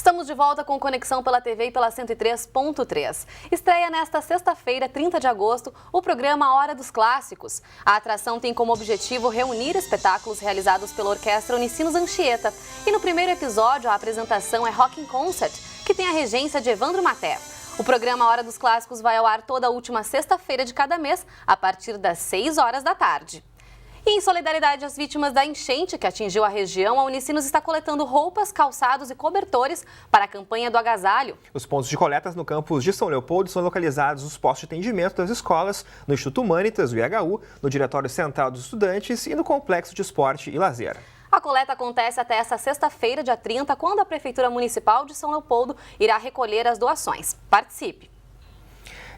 Estamos de volta com Conexão pela TV e pela 103.3. Estreia nesta sexta-feira, 30 de agosto, o programa Hora dos Clássicos. A atração tem como objetivo reunir espetáculos realizados pela Orquestra Unicinos Anchieta. E no primeiro episódio, a apresentação é Rock in Concert, que tem a regência de Evandro Maté. O programa Hora dos Clássicos vai ao ar toda a última sexta-feira de cada mês, a partir das 6 horas da tarde. E em solidariedade às vítimas da enchente que atingiu a região, a Unicinos está coletando roupas, calçados e cobertores para a campanha do agasalho. Os pontos de coletas no campus de São Leopoldo são localizados nos postos de atendimento das escolas, no Instituto Humanitas, o IHU, no Diretório Central dos Estudantes e no Complexo de Esporte e Lazer. A coleta acontece até esta sexta-feira, dia 30, quando a Prefeitura Municipal de São Leopoldo irá recolher as doações. Participe!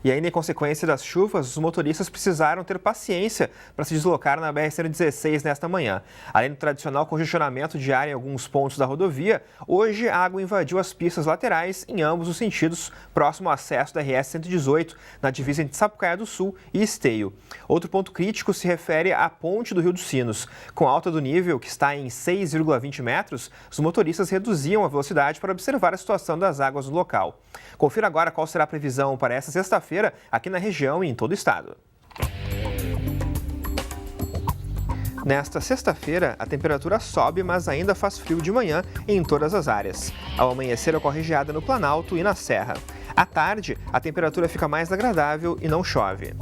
E ainda em consequência das chuvas, os motoristas precisaram ter paciência para se deslocar na BR-116 nesta manhã. Além do tradicional congestionamento diário em alguns pontos da rodovia, hoje a água invadiu as pistas laterais em ambos os sentidos, próximo ao acesso da RS-118, na divisa entre Sapucaia do Sul e Esteio. Outro ponto crítico se refere à ponte do Rio dos Sinos. Com a alta do nível, que está em 6,20 metros, os motoristas reduziam a velocidade para observar a situação das águas no local. Confira agora qual será a previsão para esta sexta-feira aqui na região e em todo o estado. Nesta sexta-feira, a temperatura sobe, mas ainda faz frio de manhã em todas as áreas. Ao amanhecer, ocorre geada no Planalto e na Serra. À tarde, a temperatura fica mais agradável e não chove.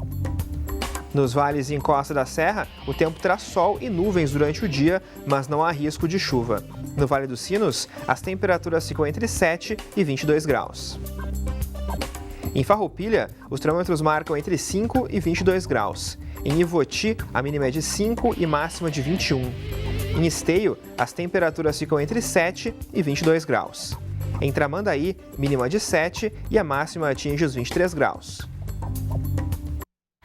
Nos vales e encosta da Serra, o tempo terá sol e nuvens durante o dia, mas não há risco de chuva. No Vale dos Sinos, as temperaturas ficam entre 7 e 22 graus. Em Farroupilha, os termômetros marcam entre 5 e 22 graus. Em Ivoti, a mínima é de 5 e máxima de 21. Em Esteio, as temperaturas ficam entre 7 e 22 graus. Em Tramandaí, mínima de 7 e a máxima atinge os 23 graus.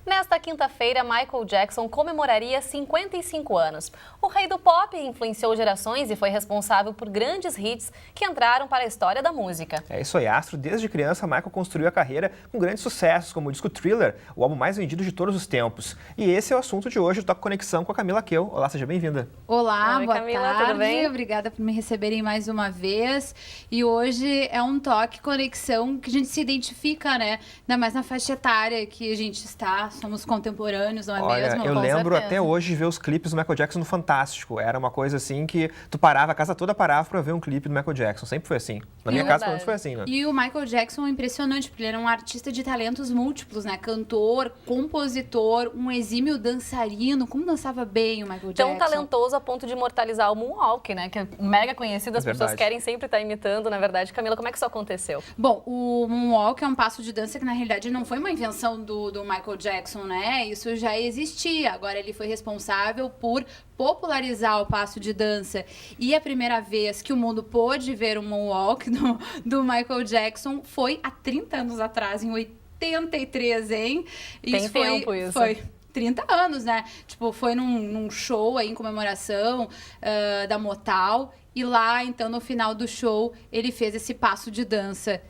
Nesta quinta-feira, Michael Jackson comemoraria 55 anos. O rei do pop influenciou gerações e foi responsável por grandes hits que entraram para a história da música. É isso aí, astro. Desde criança, Michael construiu a carreira com grandes sucessos, como o disco Thriller, o álbum mais vendido de todos os tempos. E esse é o assunto de hoje do Toque Conexão com a Camila Keu. Olá, seja bem-vinda. Olá, Oi, boa Camila, tarde. tudo bem? Obrigada por me receberem mais uma vez. E hoje é um Toque Conexão que a gente se identifica, né? Ainda mais na faixa etária que a gente está, somos contemporâneos, não é Olha, mesmo? eu lembro até hoje de ver os clipes do Michael Jackson no Fantástico. Era uma coisa assim que tu parava, a casa toda parava pra ver um clipe do Michael Jackson. Sempre foi assim. Na minha casa, pelo menos, foi assim, né? E o Michael Jackson é impressionante, porque ele era um artista de talentos múltiplos, né? Cantor, compositor, um exímio dançarino. Como dançava bem o Michael Jackson. Tão talentoso a ponto de imortalizar o Moonwalk, né? Que é mega conhecido, as pessoas querem sempre estar imitando, na verdade. Camila, como é que isso aconteceu? Bom, o Moonwalk é um passo de dança que, na realidade, não foi uma invenção do Michael Jackson, né? Isso já existia. Agora, ele foi responsável por popularizar o passo de dança. E a primeira vez que o mundo pôde ver um Moonwalk do Michael Jackson foi há 30 anos atrás, em 83, hein? Tem tempo isso. Foi 30 anos, né? Tipo, foi num show aí em comemoração da Motown. E lá, então, no final do show, ele fez esse passo de dança.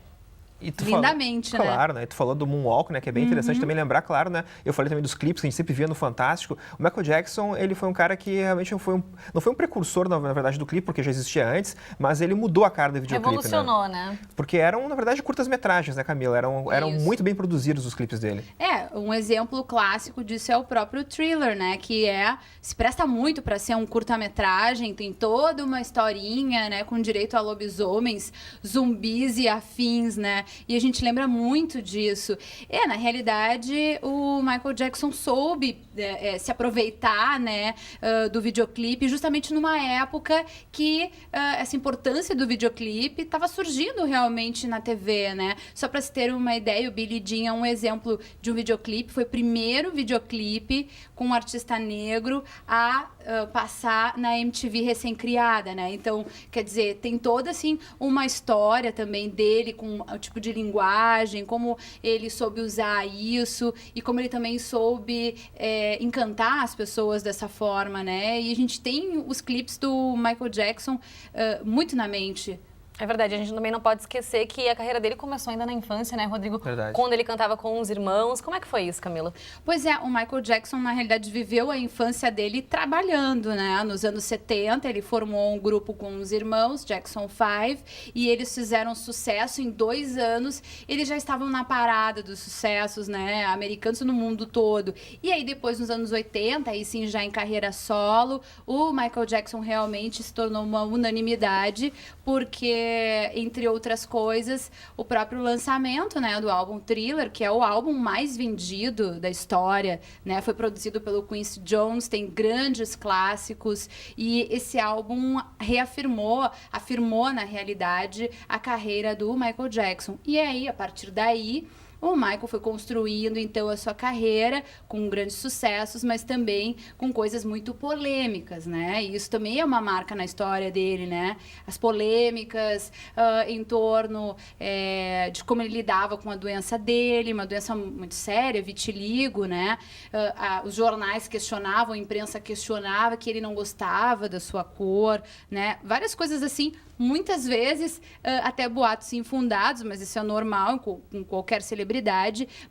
Lindamente, falou, né? Claro, né? Tu falou do Moonwalk, né? Que é bem interessante também lembrar, claro, né? Eu falei também dos clipes que a gente sempre via no Fantástico. O Michael Jackson, ele foi um cara que realmente não foi um precursor, na verdade, do clipe, porque já existia antes, mas ele mudou a cara do videoclipe, Revolucionou, né? Porque eram, na verdade, curtas-metragens, né, Camila? Eram muito bem produzidos os clipes dele. Um exemplo clássico disso é o próprio Thriller, né? Que se presta muito para ser um curta-metragem, tem toda uma historinha, né? Com direito a lobisomens, zumbis e afins, né? E a gente lembra muito disso. Na realidade, o Michael Jackson soube se aproveitar, né, do videoclipe, justamente numa época que essa importância do videoclipe estava surgindo realmente na TV, né? Só para se ter uma ideia, o Billie Jean é um exemplo de um videoclipe. Foi o primeiro videoclipe com um artista negro a passar na MTV recém-criada, né? Então, quer dizer, tem toda, assim, uma história também dele com o tipo de linguagem, como ele soube usar isso e como ele também soube encantar as pessoas dessa forma, né? E a gente tem os clipes do Michael Jackson muito na mente. É verdade, a gente também não pode esquecer que a carreira dele começou ainda na infância, né, Rodrigo? Verdade. Quando ele cantava com os irmãos. Como é que foi isso, Camila? Pois é, o Michael Jackson, na realidade, viveu a infância dele trabalhando, né? Nos anos 70, ele formou um grupo com os irmãos, Jackson 5, e eles fizeram sucesso em 2 anos. Eles já estavam na parada dos sucessos, né? Americanos no mundo todo. E aí, depois, nos anos 80, aí sim, já em carreira solo, o Michael Jackson realmente se tornou uma unanimidade, porque, entre outras coisas, o próprio lançamento, né, do álbum Thriller, que é o álbum mais vendido da história, né, foi produzido pelo Quincy Jones, tem grandes clássicos, e esse álbum afirmou na realidade a carreira do Michael Jackson. E aí, a partir daí, o Michael foi construindo, então, a sua carreira com grandes sucessos, mas também com coisas muito polêmicas, né? E isso também é uma marca na história dele, né? As polêmicas em torno de como ele lidava com a doença dele, uma doença muito séria, vitiligo, né? Os jornais questionavam, a imprensa questionava que ele não gostava da sua cor, né? Várias coisas assim, muitas vezes até boatos infundados, mas isso é normal com qualquer celebridade,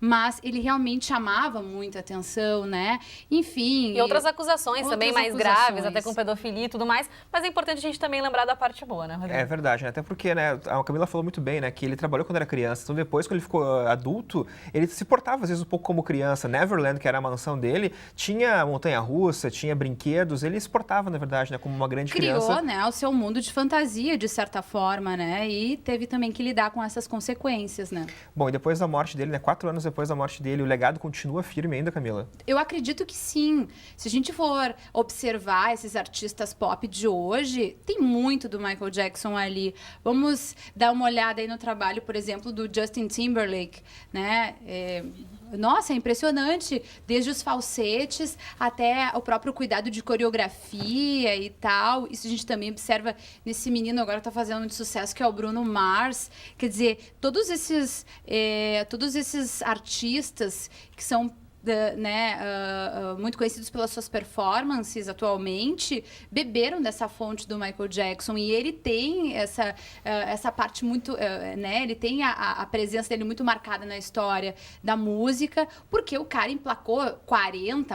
mas ele realmente chamava muita atenção, né? Enfim. E outras acusações também mais graves, até com pedofilia e tudo mais. Mas é importante a gente também lembrar da parte boa, né, Rodrigo? É verdade, né? Até porque, né, a Camila falou muito bem, né, que ele trabalhou quando era criança. Então depois, quando ele ficou adulto, ele se portava às vezes um pouco como criança. Neverland, que era a mansão dele, tinha montanha-russa, tinha brinquedos. Ele se portava, na verdade, né, como uma grande criança. Criou, né, o seu mundo de fantasia, de certa forma, né? E teve também que lidar com essas consequências, né? Bom, e depois da morte dele, né, 4 anos depois da morte dele, o legado continua firme ainda, Camila? Eu acredito que sim. Se a gente for observar esses artistas pop de hoje, tem muito do Michael Jackson ali. Vamos dar uma olhada aí no trabalho, por exemplo, do Justin Timberlake, né? Nossa, é impressionante, desde os falsetes até o próprio cuidado de coreografia e tal. Isso a gente também observa nesse menino agora que está fazendo muito sucesso, que é o Bruno Mars. Quer dizer, todos esses artistas que são muito conhecidos pelas suas performances atualmente, beberam dessa fonte do Michael Jackson, e ele tem essa parte muito, ele tem a presença dele muito marcada na história da música, porque o cara emplacou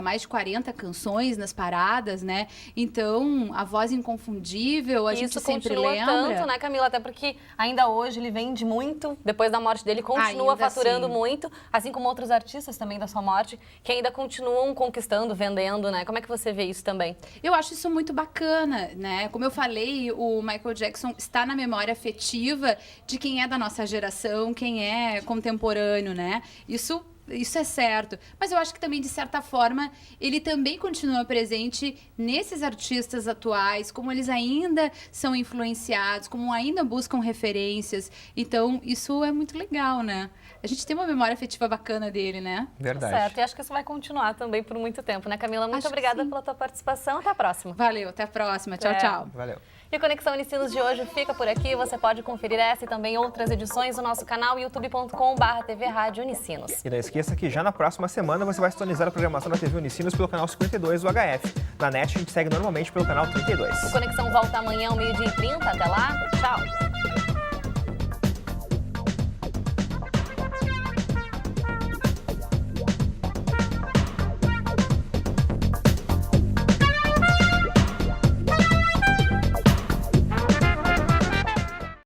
mais de 40 canções nas paradas, né? Então, a voz inconfundível, a gente sempre lembra. Isso continua tanto, né, Camila? Até porque ainda hoje ele vende muito, depois da morte dele, continua ainda faturando assim. muito, assim como outros artistas também da sua morte, que ainda continuam conquistando, vendendo, né? Como é que você vê isso também? Eu acho isso muito bacana, né? Como eu falei, o Michael Jackson está na memória afetiva de quem é da nossa geração, quem é contemporâneo, né? Isso é certo. Mas eu acho que também, de certa forma, ele também continua presente nesses artistas atuais, como eles ainda são influenciados, como ainda buscam referências. Então, isso é muito legal, né? A gente tem uma memória afetiva bacana dele, né? Verdade. Certo, e acho que isso vai continuar também por muito tempo, né, Camila? Muito Acho obrigada pela tua participação. Até a próxima. Valeu, até a próxima. Tchau, tchau. Valeu. E o Conexão Unicinos de hoje fica por aqui. Você pode conferir essa e também outras edições no nosso canal youtube.com/TV Rádio Unicinos. E não esqueça que já na próxima semana você vai sintonizar a programação da TV Unicinos pelo canal 52 do HF. Na NET a gente segue normalmente pelo canal 32. O Conexão volta amanhã ao 12h30. Até lá, tchau!